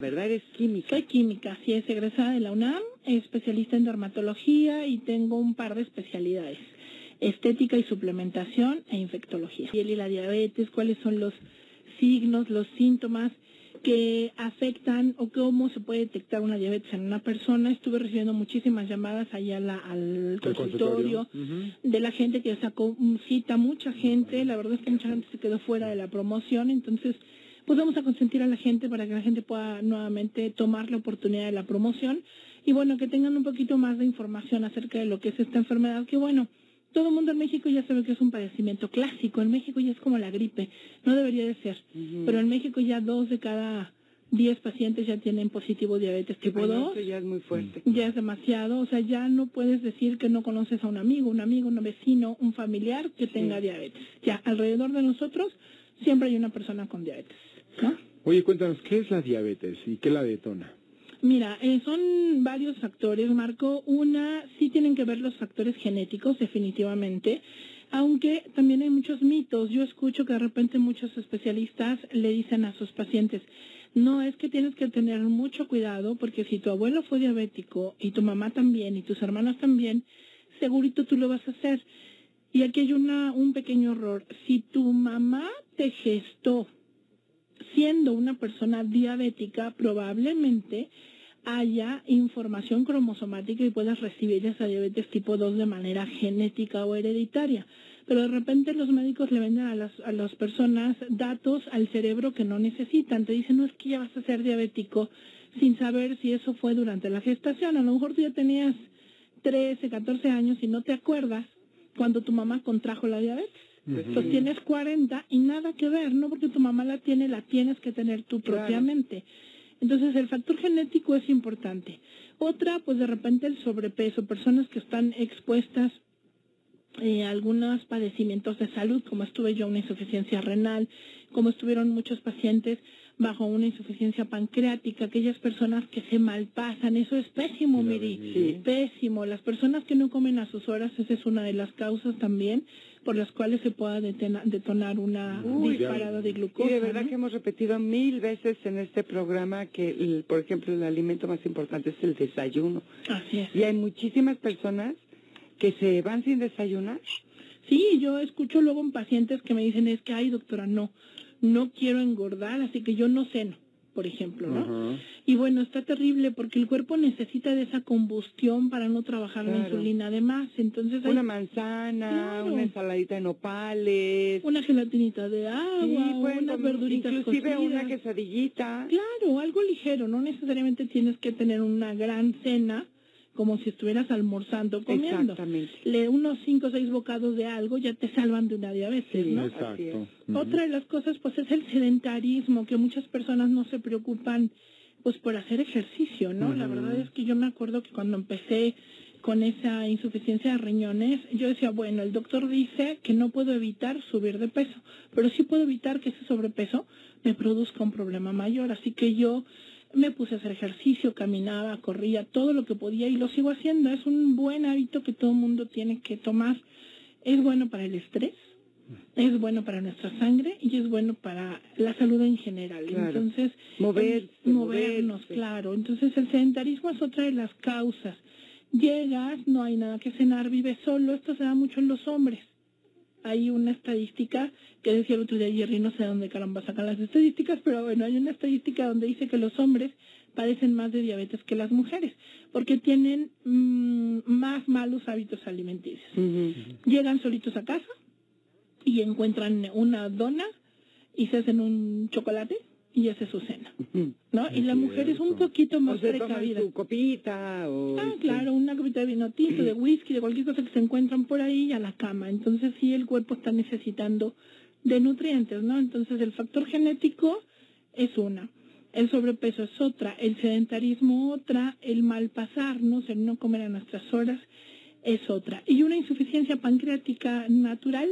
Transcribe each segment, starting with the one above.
¿Verdad? Eres química. Soy química, sí, es egresada de la UNAM, especialista en dermatología y tengo un par de especialidades: estética y suplementación e infectología. Y la diabetes, cuáles son los signos, los síntomas que afectan o cómo se puede detectar una diabetes en una persona. Estuve recibiendo muchísimas llamadas allá al consultorio de la gente que sacó cita, mucha gente. La verdad es que mucha gente se quedó fuera de la promoción, entonces pues vamos a consentir a la gente para que la gente pueda nuevamente tomar la oportunidad de la promoción y bueno, que tengan un poquito más de información acerca de lo que es esta enfermedad, que bueno, todo el mundo en México ya sabe que es un padecimiento clásico. En México ya es como la gripe, no debería de ser, pero en México ya 2 de cada 10 pacientes ya tienen positivo diabetes tipo 2. Eso ya es muy fuerte. Ya es demasiado, o sea, ya no puedes decir que no conoces a un amigo, un vecino, un familiar que tenga diabetes. Ya alrededor de nosotros siempre hay una persona con diabetes, ¿no? Oye, cuéntanos, ¿qué es la diabetes y qué la detona? Mira, son varios factores, Marco. Sí tienen que ver los factores genéticos, definitivamente, aunque también hay muchos mitos. Yo escucho que de repente muchos especialistas le dicen a sus pacientes, no, es que tienes que tener mucho cuidado porque si tu abuelo fue diabético y tu mamá también y tus hermanos también, segurito tú lo vas a hacer. Y aquí hay un pequeño error. Si tu mamá te gestó siendo una persona diabética, probablemente haya información cromosomática y puedas recibir esa diabetes tipo 2 de manera genética o hereditaria. Pero de repente los médicos le venden a las personas datos al cerebro que no necesitan. Te dicen, no, es que ya vas a ser diabético, sin saber si eso fue durante la gestación. A lo mejor tú ya tenías 13, 14 años y no te acuerdas cuando tu mamá contrajo la diabetes. Entonces tienes 40 y nada que ver, no porque tu mamá la tienes que tener tú propiamente. Entonces el factor genético es importante. Otra, pues de repente el sobrepeso, personas que están expuestas a algunos padecimientos de salud, como estuve yo, una insuficiencia renal, como estuvieron muchos pacientes bajo una insuficiencia pancreática, aquellas personas que se malpasan, eso es pésimo, Miri, pésimo. Las personas que no comen a sus horas, esa es una de las causas también por las cuales se pueda detonar una disparada de glucosa. Y de verdad que hemos repetido 1000 veces en este programa que, por ejemplo, el alimento más importante es el desayuno. Así es. Y hay muchísimas personas que se van sin desayunar. Sí, yo escucho luego en pacientes que me dicen, es que, ay, doctora, no quiero engordar, así que yo no ceno, por ejemplo, ¿no? Y bueno, está terrible porque el cuerpo necesita de esa combustión para no trabajar la insulina. Además, entonces una manzana, una ensaladita de nopales, una gelatinita de agua, unas verduritas inclusive cocidas. una quesadillita. Claro, algo ligero, no necesariamente tienes que tener una gran cena, como si estuvieras almorzando, comiendo. Exactamente. Unos 5 o 6 bocados de algo ya te salvan de una diabetes, ¿no? Exacto. Otra de las cosas, pues, es el sedentarismo, que muchas personas no se preocupan, pues, por hacer ejercicio, ¿no? La verdad es que yo me acuerdo que cuando empecé con esa insuficiencia de riñones, yo decía, bueno, el doctor dice que no puedo evitar subir de peso, pero sí puedo evitar que ese sobrepeso me produzca un problema mayor, así que yo me puse a hacer ejercicio, caminaba, corría, todo lo que podía y lo sigo haciendo. Es un buen hábito que todo el mundo tiene que tomar. Es bueno para el estrés, es bueno para nuestra sangre y es bueno para la salud en general. Claro. Entonces, movernos, claro. Entonces, el sedentarismo es otra de las causas. Llegas, no hay nada que cenar, vives solo. Esto se da mucho en los hombres. Hay una estadística que decía el otro día Jerry, no sé dónde caramba sacan las estadísticas, pero bueno, hay una estadística donde dice que los hombres padecen más de diabetes que las mujeres, porque tienen más malos hábitos alimenticios. Llegan solitos a casa y encuentran una dona y se hacen un chocolate y esa es su cena, ¿no? Y la mujer es un poquito más precavida. Su copita o... claro, una copita de vino tinto, de whisky, de cualquier cosa que se encuentran por ahí y a la cama. Entonces sí, el cuerpo está necesitando de nutrientes, ¿no? Entonces el factor genético es una, el sobrepeso es otra, el sedentarismo otra, el malpasarnos, el no comer a nuestras horas es otra. Y una insuficiencia pancreática natural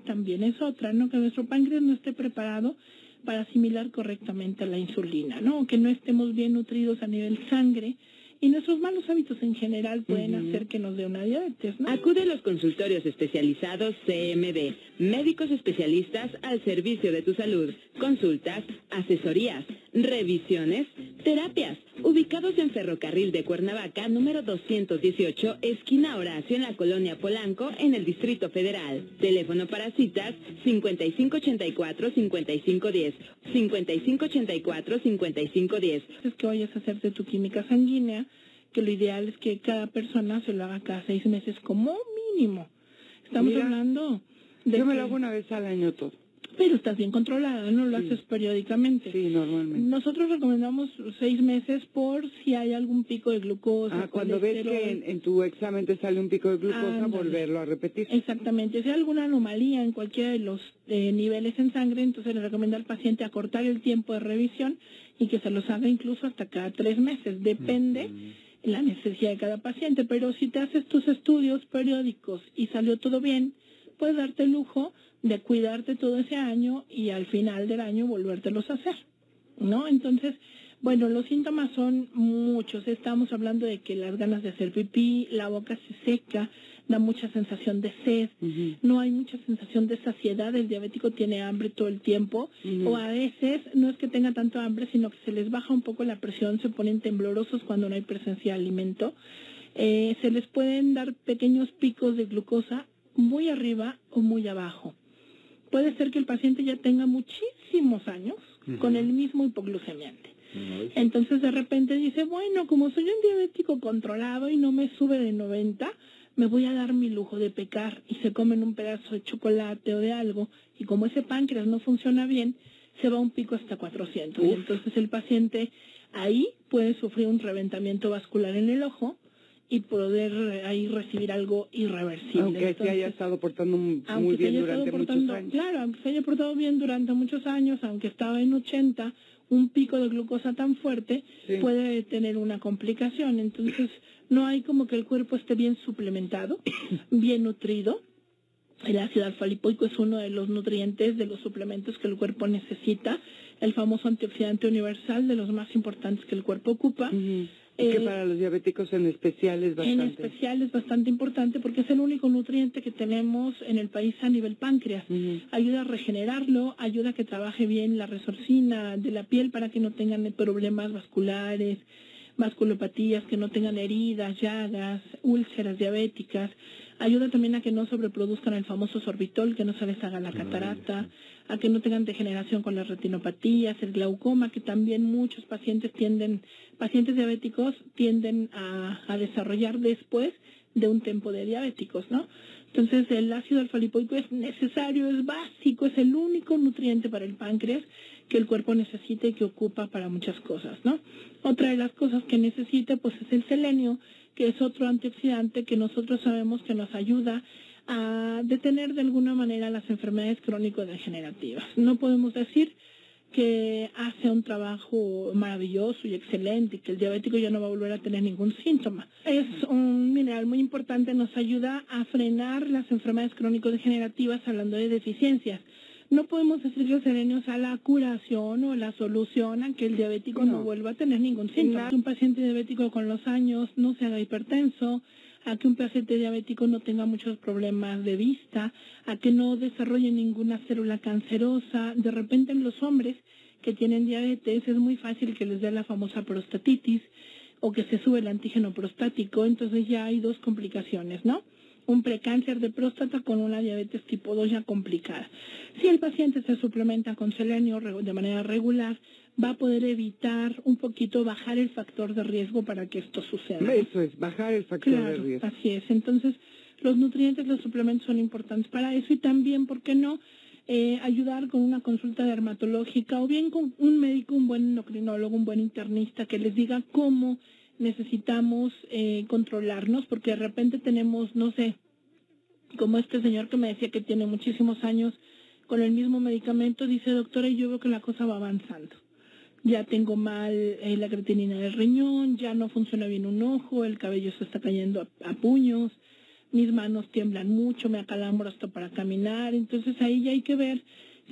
también es otra, ¿no? Que nuestro páncreas no esté preparado para asimilar correctamente la insulina, ¿no? Que no estemos bien nutridos a nivel sangre y nuestros malos hábitos en general pueden hacer que nos dé una diabetes, ¿no? Acude a los consultorios especializados CMD, médicos especialistas al servicio de tu salud, consultas, asesorías, revisiones, Terapias, ubicados en Ferrocarril de Cuernavaca, número 218, esquina Horacio, en la colonia Polanco, en el Distrito Federal. Teléfono para citas 5584-5510, 5584-5510. Es que vayas a hacerte tu química sanguínea, que lo ideal es que cada persona se lo haga cada 6 meses como mínimo. Estamos hablando de... Yo me lo hago una vez al año todo. Pero estás bien controlada, no lo haces periódicamente. Sí, normalmente. Nosotros recomendamos 6 meses por si hay algún pico de glucosa. Cuando ves que en tu examen te sale un pico de glucosa, volverlo a repetir. Exactamente. Si hay alguna anomalía en cualquiera de los niveles en sangre, entonces le recomienda al paciente acortar el tiempo de revisión y que se los haga incluso hasta cada 3 meses. Depende la necesidad de cada paciente. Pero si te haces tus estudios periódicos y salió todo bien, puedes darte el lujo de cuidarte todo ese año y al final del año volvértelos a hacer, ¿no? Entonces, bueno, los síntomas son muchos. Estamos hablando de que las ganas de hacer pipí, la boca se seca, da mucha sensación de sed, no hay mucha sensación de saciedad, el diabético tiene hambre todo el tiempo, o a veces no es que tenga tanto hambre, sino que se les baja un poco la presión, se ponen temblorosos cuando no hay presencia de alimento. Se les pueden dar pequeños picos de glucosa muy arriba o muy abajo. Puede ser que el paciente ya tenga muchísimos años con el mismo hipoglucemiante. Entonces de repente dice, bueno, como soy un diabético controlado y no me sube de 90, me voy a dar mi lujo de pecar, y se comen un pedazo de chocolate o de algo, y como ese páncreas no funciona bien, se va un pico hasta 400. Y entonces el paciente ahí puede sufrir un reventamiento vascular en el ojo, y poder ahí recibir algo irreversible. Aunque se haya estado portando muy bien durante muchos años. Claro, aunque se haya portado bien durante muchos años, aunque estaba en 80, un pico de glucosa tan fuerte puede tener una complicación. Entonces, no hay como que el cuerpo esté bien suplementado, bien nutrido. El ácido alfa-lipoico es uno de los nutrientes, de los suplementos que el cuerpo necesita, el famoso antioxidante universal, de los más importantes que el cuerpo ocupa. Que para los diabéticos en especial es bastante. En especial es bastante importante porque es el único nutriente que tenemos en el país a nivel páncreas. Ayuda a regenerarlo, ayuda a que trabaje bien la resorcina de la piel para que no tengan problemas vasculares, vasculopatías, que no tengan heridas, llagas, úlceras diabéticas. Ayuda también a que no sobreproduzcan el famoso sorbitol, que no se les haga la catarata, a que no tengan degeneración con las retinopatías, el glaucoma, que también muchos pacientes diabéticos tienden a desarrollar después de un tiempo de diabéticos, ¿no? Entonces el ácido alfa-lipoico es necesario, es básico, es el único nutriente para el páncreas que el cuerpo necesita y que ocupa para muchas cosas, ¿no? Otra de las cosas que necesita pues es el selenio, que es otro antioxidante que nosotros sabemos que nos ayuda a detener de alguna manera las enfermedades crónico-degenerativas. No podemos decir que hace un trabajo maravilloso y excelente y que el diabético ya no va a volver a tener ningún síntoma. Es un mineral muy importante, nos ayuda a frenar las enfermedades crónico-degenerativas hablando de deficiencias. No podemos decir que el selenio sea la curación o la solución a que el diabético no vuelva a tener ningún síntoma. Que un paciente diabético con los años no se haga hipertenso, a que un paciente diabético no tenga muchos problemas de vista, a que no desarrolle ninguna célula cancerosa. De repente en los hombres que tienen diabetes es muy fácil que les dé la famosa prostatitis o que se sube el antígeno prostático, entonces ya hay 2 complicaciones, ¿no? Un precáncer de próstata con una diabetes tipo 2 ya complicada. Si el paciente se suplementa con selenio de manera regular, va a poder evitar un poquito, bajar el factor de riesgo para que esto suceda. Eso es, bajar el factor de riesgo. Así es. Entonces, los nutrientes, los suplementos son importantes para eso y también, ¿por qué no?, ayudar con una consulta dermatológica o bien con un médico, un buen endocrinólogo, un buen internista que les diga cómo necesitamos controlarnos, porque de repente tenemos, no sé, como este señor que me decía que tiene muchísimos años con el mismo medicamento, dice, doctora, yo veo que la cosa va avanzando. Ya tengo mal la creatinina del riñón, ya no funciona bien un ojo, el cabello se está cayendo a puños, mis manos tiemblan mucho, me acalambro hasta para caminar. Entonces ahí ya hay que ver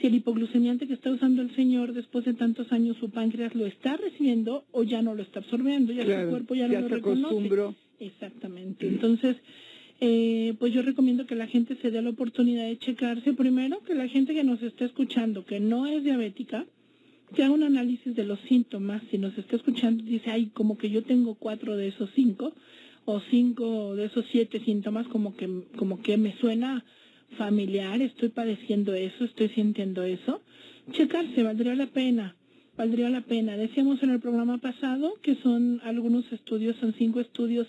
si el hipoglucemiante que está usando el señor después de tantos años, su páncreas lo está recibiendo o ya no lo está absorbiendo, ya su cuerpo ya no lo reconoce. Acostumbró. Exactamente. Entonces, pues yo recomiendo que la gente se dé la oportunidad de checarse. Primero, que la gente que nos está escuchando, que no es diabética, que haga un análisis de los síntomas. Si nos está escuchando, dice, ay, como que yo tengo 4 de esos 5, o 5 de esos 7 síntomas, como que me suena familiar, estoy padeciendo eso, estoy sintiendo eso. Checarse, valdría la pena. Decíamos en el programa pasado que son algunos estudios, son 5 estudios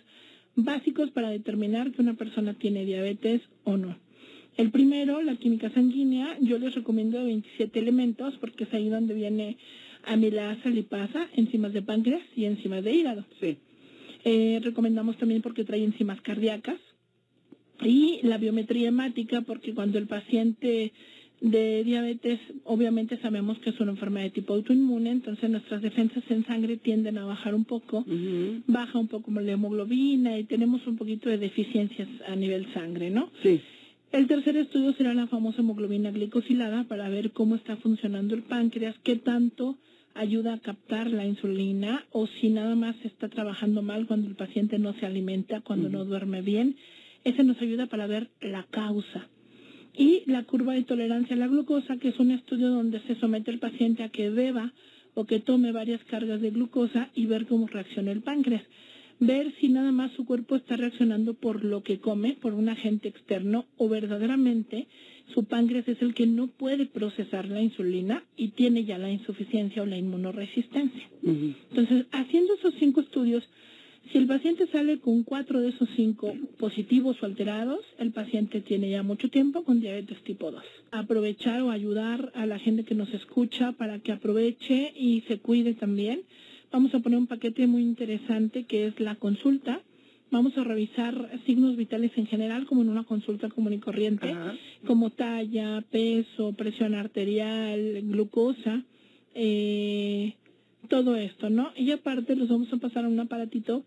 básicos para determinar que una persona tiene diabetes o no. El primero, la química sanguínea, yo les recomiendo de 27 elementos porque es ahí donde viene amilasa, lipasa, enzimas de páncreas y enzimas de hígado. Sí. Recomendamos también porque trae enzimas cardíacas y la biometría hemática porque cuando el paciente de diabetes, obviamente sabemos que es una enfermedad de tipo autoinmune, entonces nuestras defensas en sangre tienden a bajar un poco, baja un poco la hemoglobina y tenemos un poquito de deficiencias a nivel sangre, ¿no? Sí. El tercer estudio será la famosa hemoglobina glicosilada para ver cómo está funcionando el páncreas, qué tanto ayuda a captar la insulina o si nada más está trabajando mal cuando el paciente no se alimenta, cuando no duerme bien. Ese nos ayuda para ver la causa. Y la curva de tolerancia a la glucosa, que es un estudio donde se somete al paciente a que beba o que tome varias cargas de glucosa y ver cómo reacciona el páncreas. Ver si nada más su cuerpo está reaccionando por lo que come, por un agente externo, o verdaderamente su páncreas es el que no puede procesar la insulina y tiene ya la insuficiencia o la inmunoresistencia. Entonces, haciendo esos 5 estudios, si el paciente sale con 4 de esos 5 positivos o alterados, el paciente tiene ya mucho tiempo con diabetes tipo 2. Aprovechar o ayudar a la gente que nos escucha para que aproveche y se cuide también. Vamos a poner un paquete muy interesante que es la consulta. Vamos a revisar signos vitales en general, como en una consulta común y corriente, como talla, peso, presión arterial, glucosa, todo esto, ¿no? Y aparte los vamos a pasar a un aparatito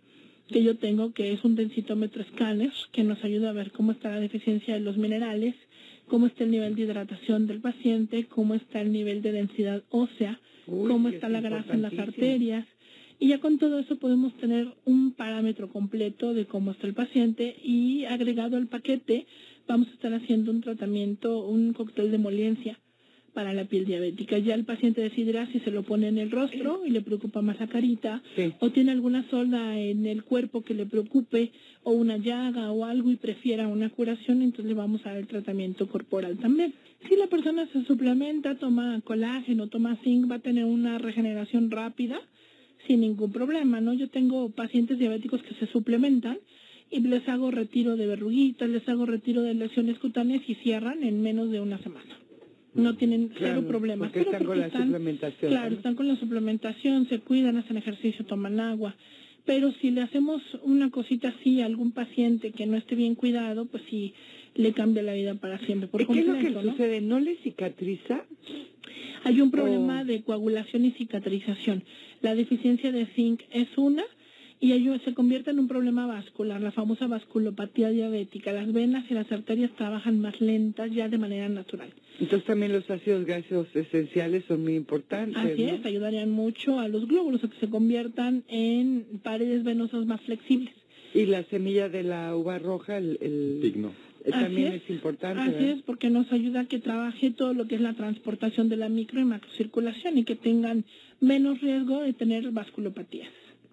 que yo tengo, que es un densitómetro escáner, que nos ayuda a ver cómo está la deficiencia de los minerales, cómo está el nivel de hidratación del paciente, cómo está el nivel de densidad ósea, cómo está la grasa en las arterias. Y ya con todo eso podemos tener un parámetro completo de cómo está el paciente y agregado al paquete vamos a estar haciendo un tratamiento, un cóctel de emoliencia para la piel diabética. Ya el paciente decidirá si se lo pone en el rostro y le preocupa más la carita, o tiene alguna zona en el cuerpo que le preocupe, o una llaga o algo y prefiera una curación, entonces le vamos a dar el tratamiento corporal también. Si la persona se suplementa, toma colágeno, toma zinc, va a tener una regeneración rápida sin ningún problema, ¿no? Yo tengo pacientes diabéticos que se suplementan y les hago retiro de verruguitas, les hago retiro de lesiones cutáneas y cierran en menos de una semana. No tienen cero problemas. Porque están con la suplementación. Claro, ¿no? están con la suplementación, se cuidan, hacen ejercicio, toman agua. Pero si le hacemos una cosita así a algún paciente que no esté bien cuidado, pues sí le cambia la vida para siempre. Por ¿Qué es lo que ¿no? sucede? ¿No le cicatriza? Hay un problema de coagulación y cicatrización. La deficiencia de zinc es una, y ello se convierte en un problema vascular, la famosa vasculopatía diabética. Las venas y las arterias trabajan más lentas ya de manera natural. Entonces también los ácidos grasos esenciales son muy importantes. Así es, ayudarían mucho a los glóbulos a que se conviertan en paredes venosas más flexibles. Y la semilla de la uva roja, el Pigno. También es importante. Así es, porque nos ayuda a que trabaje todo lo que es la transportación de la micro y macrocirculación y que tengan menos riesgo de tener vasculopatías.